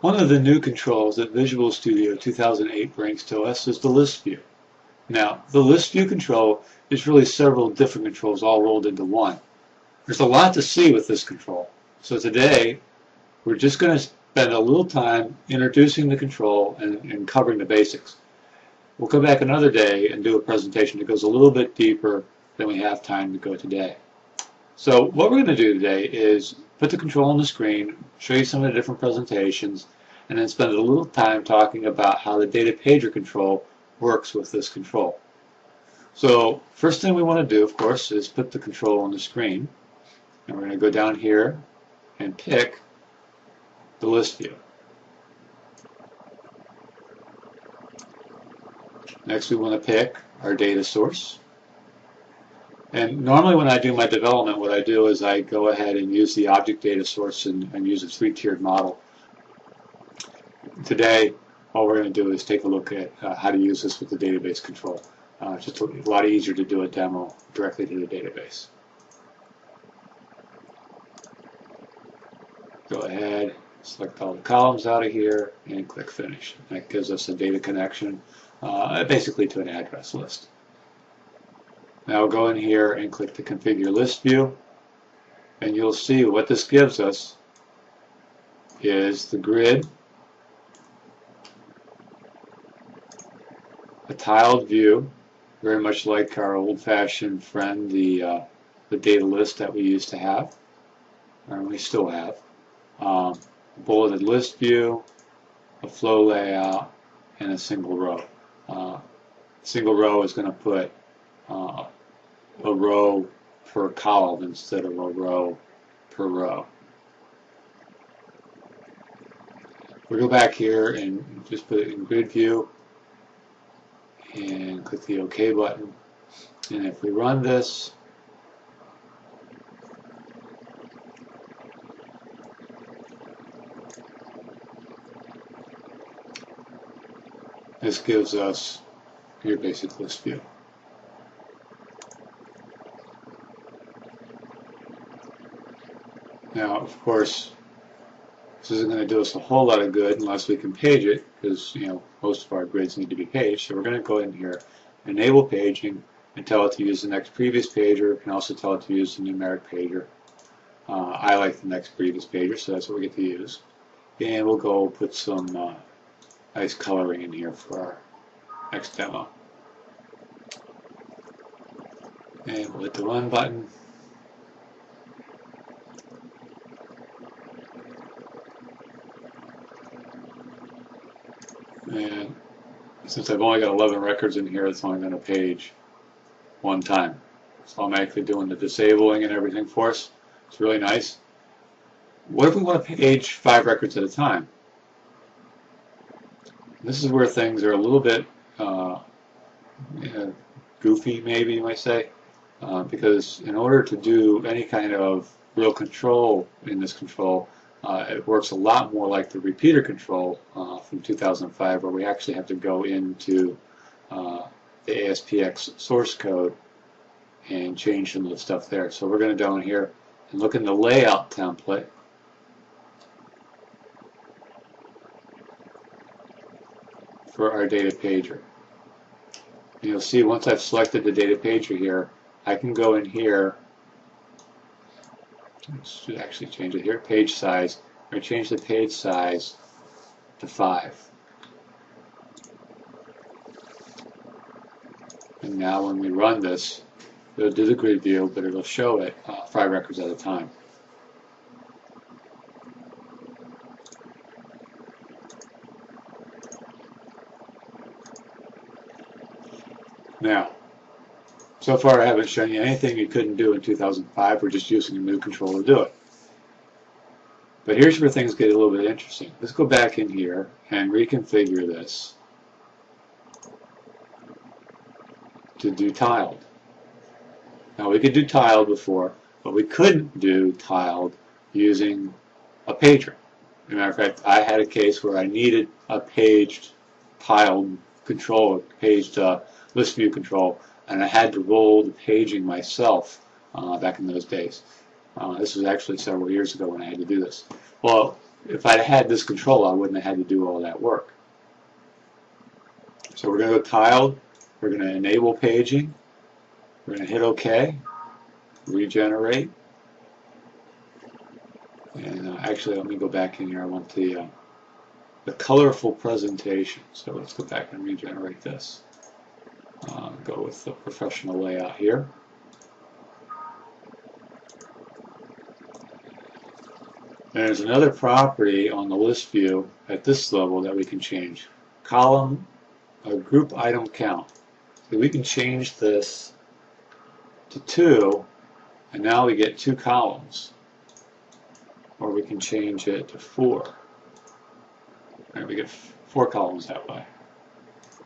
One of the new controls that Visual Studio 2008 brings to us is the ListView. Now, the ListView control is really several different controls all rolled into one. There's a lot to see with this control. So today, we're just going to spend a little time introducing the control and covering the basics. We'll come back another day and do a presentation that goes a little bit deeper than we have time to go today. So what we're going to do today is put the control on the screen, show you some of the different presentations, and then spend a little time talking about how the data pager control works with this control. So first thing we want to do, of course, is put the control on the screen. And we're going to go down here and pick the list view. Next we want to pick our data source. And normally when I do my development, what I do is I go ahead and use the object data source and use a three-tiered model. Today, all we're going to do is take a look at how to use this with the database control. It's just a lot easier to do a demo directly to the database. Go ahead, select all the columns out of here, and click Finish. That gives us a data connection, basically to an address list. Now we'll go in here and click the Configure List View, and you'll see what this gives us is the grid, a tiled view, very much like our old-fashioned friend, the data list that we used to have, or we still have. Bulleted list view, a flow layout, and a single row. Single row is going to put a row per column instead of a row per row. We'll go back here and just put it in grid view and click the OK button. And if we run this, this gives us your basic list view. Now, of course, this isn't going to do us a whole lot of good unless we can page it, because most of our grids need to be paged. So we're going to go in here, enable paging, and tell it to use the next previous pager. We can also tell it to use the numeric pager. I like the next previous pager, so that's what we get to use. And we'll go put some nice coloring in here for our next demo. And we'll hit the Run button. And since I've only got 11 records in here, it's only going to page one time. It's automatically doing the disabling and everything for us. It's really nice. What if we want to page 5 records at a time? This is where things are a little bit goofy, maybe you might say, because in order to do any kind of real control in this control, it works a lot more like the repeater control from 2005, where we actually have to go into the ASPX source code and change some of the stuff there. So we're going to go in here and look in the layout template. For our data pager. And you'll see once I've selected the data pager here, I can go in here. Let's actually change it here. Page size. I'm going to change the page size to 5. And now when we run this, it'll do the grid view, but it'll show it 5 records at a time. Now, so far I haven't shown you anything you couldn't do in 2005. We're just using a new control to do it. But here's where things get a little bit interesting. Let's go back in here and reconfigure this to do tiled. Now we could do tiled before, but we couldn't do tiled using a pager. As a matter of fact, I had a case where I needed a paged tiled control, a paged list view control, and I had to roll the paging myself back in those days. This was actually several years ago when I had to do this. Well, if I'd had this control, I wouldn't have had to do all that work. So we're going to go tiled. We're going to enable paging. We're going to hit OK, regenerate. And actually, let me go back in here. I want the colorful presentation. So let's go back and regenerate this. Go with the professional layout here. And there's another property on the list view at this level that we can change. Column, group item count. So we can change this to 2, and now we get 2 columns. Or we can change it to 4. And we get 4 columns that way.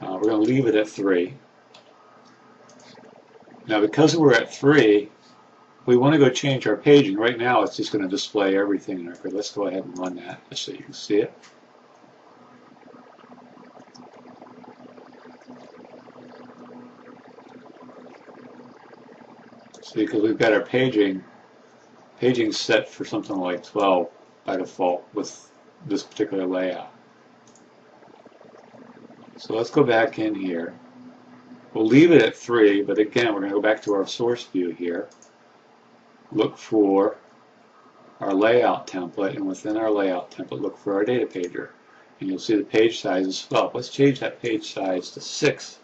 We're going to leave it at 3. Now because we're at 3, we want to go change our paging. Right now it's just going to display everything in our grid. Let's go ahead and run that just so you can see it. So because we've got our paging set for something like 12 by default with this particular layout. So let's go back in here. We'll leave it at 3, but again we're going to go back to our source view here. Look for our layout template, and within our layout template look for our data pager. And you'll see the page size is 12. Let's change that page size to 6.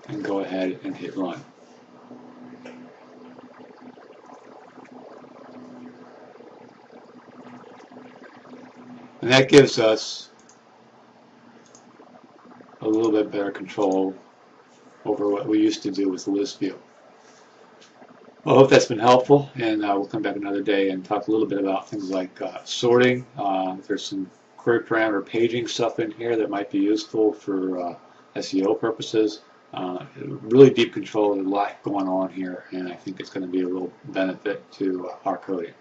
And go ahead and hit run. And that gives us a little bit better control over what we used to do with the list view. Well, I hope that's been helpful, and we'll come back another day and talk a little bit about things like sorting. There's some query parameter paging stuff in here that might be useful for SEO purposes. Really deep control, a lot going on here, and I think it's going to be a real benefit to our coding.